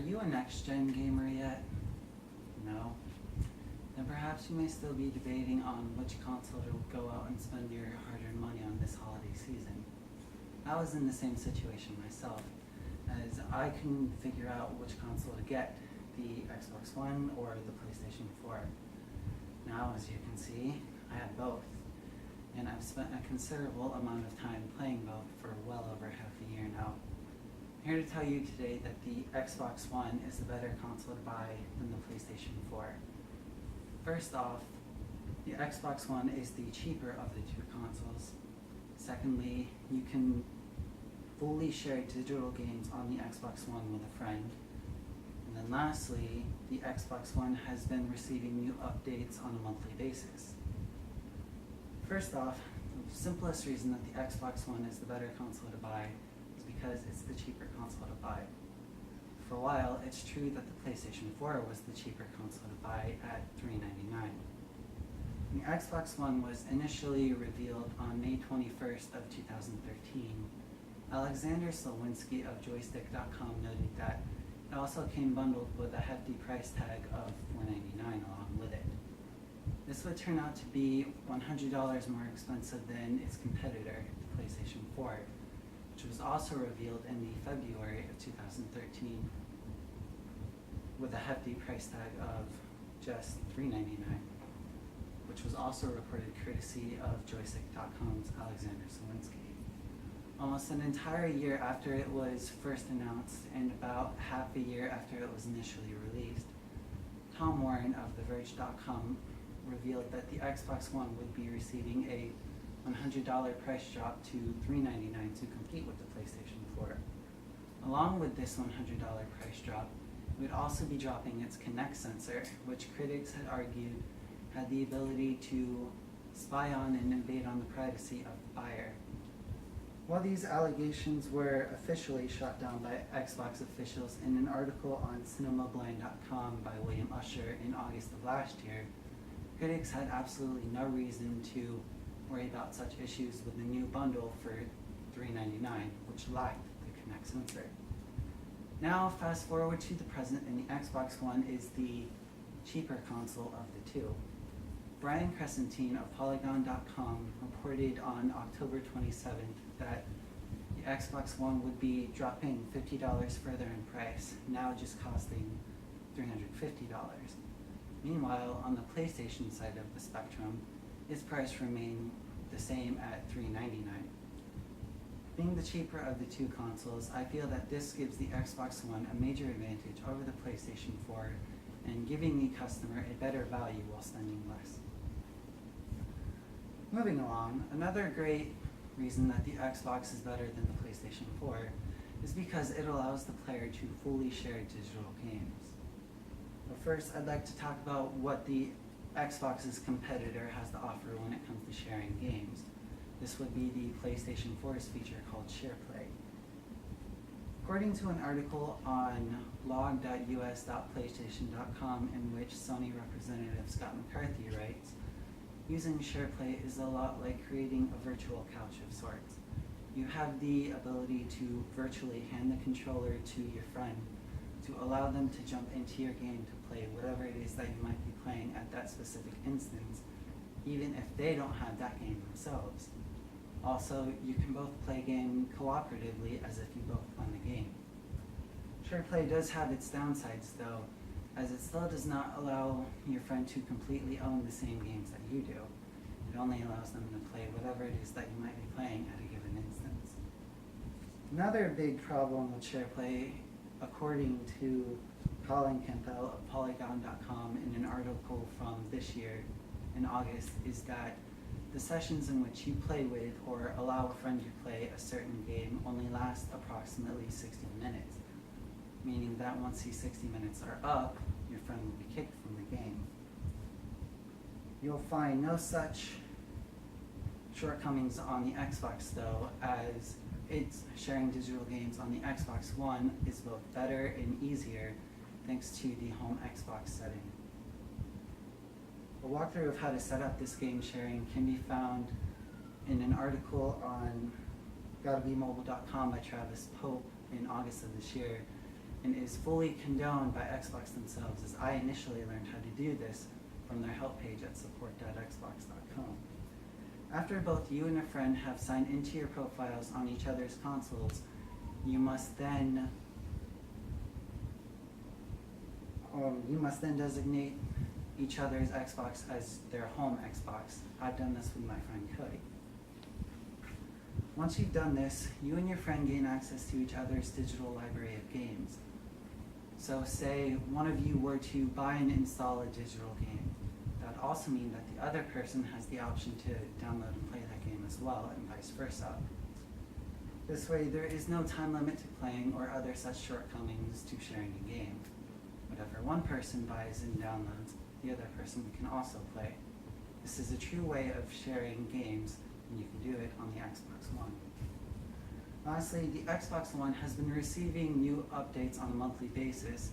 you a next-gen gamer yet? No? Then perhaps you may still be debating on which console to go out and spend your hard-earned money on this holiday season. I was in the same situation myself, as I couldn't figure out which console to get, the Xbox One or the PlayStation 4. Now, as you can see, I have both, and I've spent a considerable amount of time playing both for well over half a year now. I'm here to tell you today that the Xbox One is the better console to buy than the PlayStation 4. First off, the Xbox One is the cheaper of the two consoles. Secondly, you can fully share digital games on the Xbox One with a friend. And then lastly, the Xbox One has been receiving new updates on a monthly basis. First off, the simplest reason that the Xbox One is the better console to buy is because it's the cheaper console to buy. For a while, it's true that the PlayStation 4 was the cheaper console to buy at $399. The Xbox One was initially revealed on May 21st of 2013. Alexander Slawinski of Joystick.com noted that it also came bundled with a hefty price tag of $499 along with it. This would turn out to be $100 more expensive than its competitor, the PlayStation 4, which was also revealed in the February of 2013 with a hefty price tag of just $399, which was also reported courtesy of Joystick.com's Alexander Slawinski. Almost an entire year after it was first announced and about half a year after it was initially released, Tom Warren of TheVerge.com revealed that the Xbox One would be receiving a $100 price drop to $399 to compete with the PlayStation 4. Along with this $100 price drop, it would also be dropping its Kinect sensor, which critics had argued had the ability to spy on and invade on the privacy of the buyer. While these allegations were officially shot down by Xbox officials in an article on cinemablind.com by William Usher in August of last year, critics had absolutely no reason to worry about such issues with the new bundle for $399, which lacked the Kinect sensor. Now, fast forward to the present, and the Xbox One is the cheaper console of the two. Brian Crescentine of Polygon.com reported on October 27th that the Xbox One would be dropping $50 further in price, now just costing $350. Meanwhile, on the PlayStation side of the spectrum, its price remained the same at $399. Being the cheaper of the two consoles, I feel that this gives the Xbox One a major advantage over the PlayStation 4 and giving the customer a better value while spending less. Moving along, another great reason that the Xbox is better than the PlayStation 4 is because it allows the player to fully share digital games. But first, I'd like to talk about what the Xbox's competitor has to offer when it comes to sharing games. This would be the PlayStation 4's feature called SharePlay. According to an article on log.us.playstation.com in which Sony representative Scott McCarthy writes, using SharePlay is a lot like creating a virtual couch of sorts. You have the ability to virtually hand the controller to your friend to allow them to jump into your game to play whatever it is that you might be playing at that specific instance, even if they don't have that game themselves. Also, you can both play a game cooperatively as if you both won the game. SharePlay does have its downsides though, as it still does not allow your friend to completely own the same games that you do. It only allows them to play whatever it is that you might be playing at a given instance. Another big problem with SharePlay, according to Colin Campbell of Polygon.com in an article from this year in August, is that the sessions in which you play with or allow a friend to play a certain game only last approximately 60 minutes, meaning that once these 60 minutes are up, your friend will be kicked from the game. You'll find no such shortcomings on the Xbox though, as its sharing digital games on the Xbox One is both better and easier thanks to the home Xbox setting. A walkthrough of how to set up this game sharing can be found in an article on GottaBeMobile.com by Travis Pope in August of this year, and is fully condoned by Xbox themselves, as I initially learned how to do this from their help page at support.xbox.com. After both you and a friend have signed into your profiles on each other's consoles, you must then designate each other's Xbox as their home Xbox. I've done this with my friend Cody. Once you've done this, you and your friend gain access to each other's digital library of games. So say one of you were to buy and install a digital game. That would also mean that the other person has the option to download and play that game as well, and vice versa. This way, there is no time limit to playing or other such shortcomings to sharing a game. Whatever one person buys and downloads, the other person can also play. This is a true way of sharing games, and you can do it on the Xbox One. Lastly, the Xbox One has been receiving new updates on a monthly basis,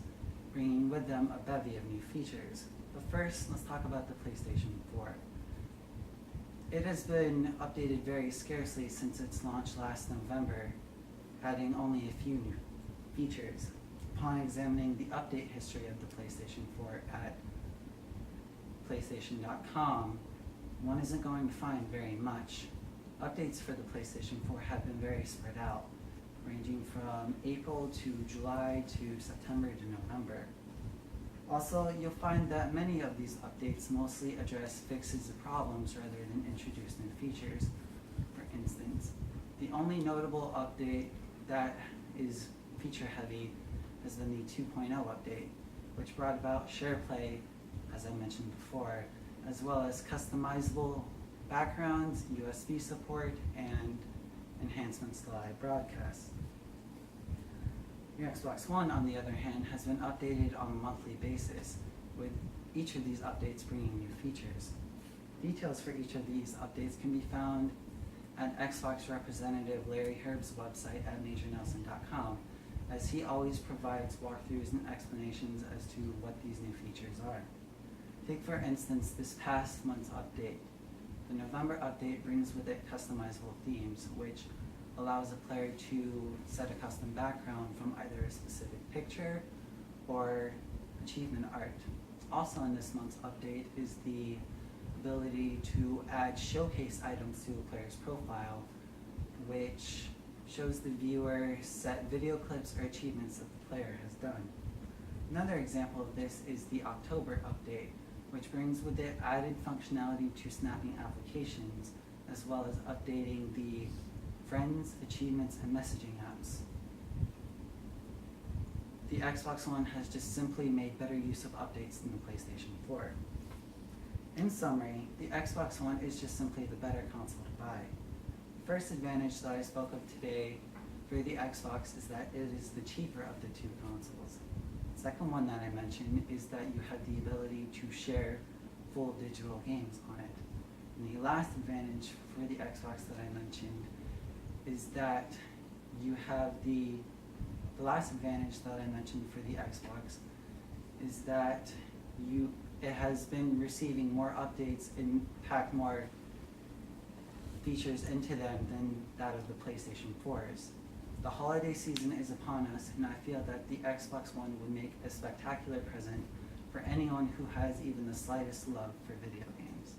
bringing with them a bevy of new features. But first, let's talk about the PlayStation 4. It has been updated very scarcely since its launch last November, adding only a few new features. Upon examining the update history of the PlayStation 4 at PlayStation.com, one isn't going to find very much. Updates for the PlayStation 4 have been very spread out, ranging from April to July to September to November. Also, you'll find that many of these updates mostly address fixes of problems rather than introduce new features. For instance, the only notable update that is feature-heavy has been the 2.0 update, which brought about SharePlay, as I mentioned before, as well as customizable backgrounds, USB support, and enhancements to live broadcasts. Your Xbox One, on the other hand, has been updated on a monthly basis, with each of these updates bringing new features. Details for each of these updates can be found at Xbox representative Larry Herb's website at MajorNelson.com, as he always provides walkthroughs and explanations as to what these new features are. Take, for instance, this past month's update. The November update brings with it customizable themes, which allows a player to set a custom background from either a specific picture or achievement art. Also in this month's update is the ability to add showcase items to a player's profile, which shows the viewer set video clips or achievements that the player has done. Another example of this is the October update, which brings with it added functionality to snapping applications, as well as updating the Friends, Achievements, and Messaging apps. The Xbox One has just simply made better use of updates than the PlayStation 4. In summary, the Xbox One is just simply the better console to buy. The first advantage that I spoke of today for the Xbox is that it is the cheaper of the two consoles. The second one that I mentioned is that you have the ability to share full digital games on it. And the last advantage for the Xbox that I mentioned is that you have the last advantage that I mentioned for the Xbox is that it has been receiving more updates and packed more features into them than that of the PlayStation 4s. The holiday season is upon us, and I feel that the Xbox One would make a spectacular present for anyone who has even the slightest love for video games.